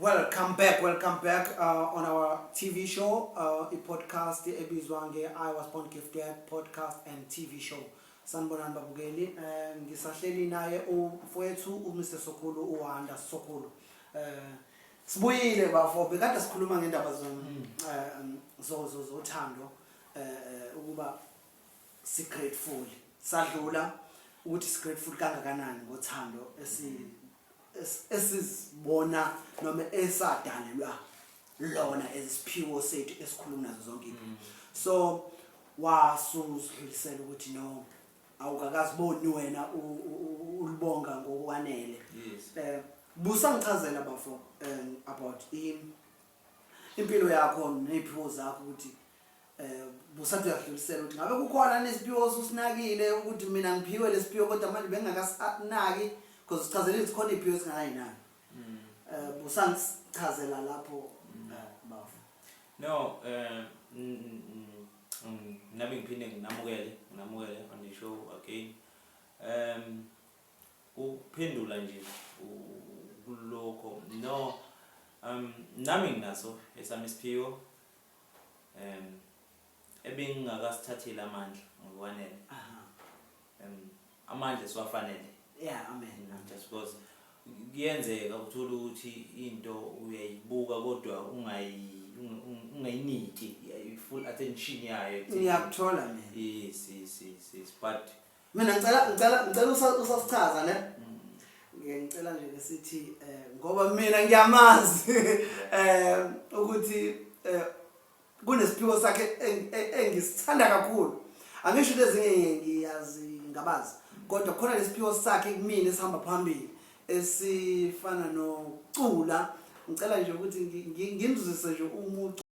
Welcome back on our TV show, a podcast, ebizwange I Was Born Gifted podcast and TV show. Sanibonani babukeli, ngisahleli naye umfowethu uMr Sokolo uHanda Sokolo. Sibuyile bafo bekade sikhuluma ngendaba zothando ukuba si grateful. Sadlula ukuthi si grateful kangakanani ngothando esizibona noma esadalelwa lona esiphiwo sethu esikhuluma nazo zonke izinto. So wasuzidlulisela ukuthi no awukakaziboni wena ulibonga ngokwanele. Yes. Busa ngichazela bafo about impilo yakho neziphiwo zakho ukuthi busathi uyadlulisela ukuthi ngabe kukhona nesiphiwo osusinakile ukuthi mina ngiphiwe lesiphiwo kodwa manje bengakasinaki because sichazela ukuthi khona iziphiwo esingayinani. Busangichazela lapho bafo. No, nami ngiphinde nginamukele on the show again. Uphendula nje kuloko. No, nami nginaso esami isiphiwo. Ebengingakasithathela amandla ngokwanele. Amandla siwafanele. Yeah, amen. Just because kuyenzeka uthola ukuthi into uyayibuka kodwa ungayiniki full attention yayo. Ngiyakuthola mina. Yes, but Mina ngicela usasichaza ne? Ngicela nje ngesithi ngoba mina ngiyamazi ukuthi kunesiphiwo sakhe engisithanda kakhulu. Angisho lezinye ngiyazi ngabazi. Kodwa khona lesiphiwo sakhe kumina esihamba phambili esifana nokucula. Ngicela nje ukuthi ngimzise nje umuntu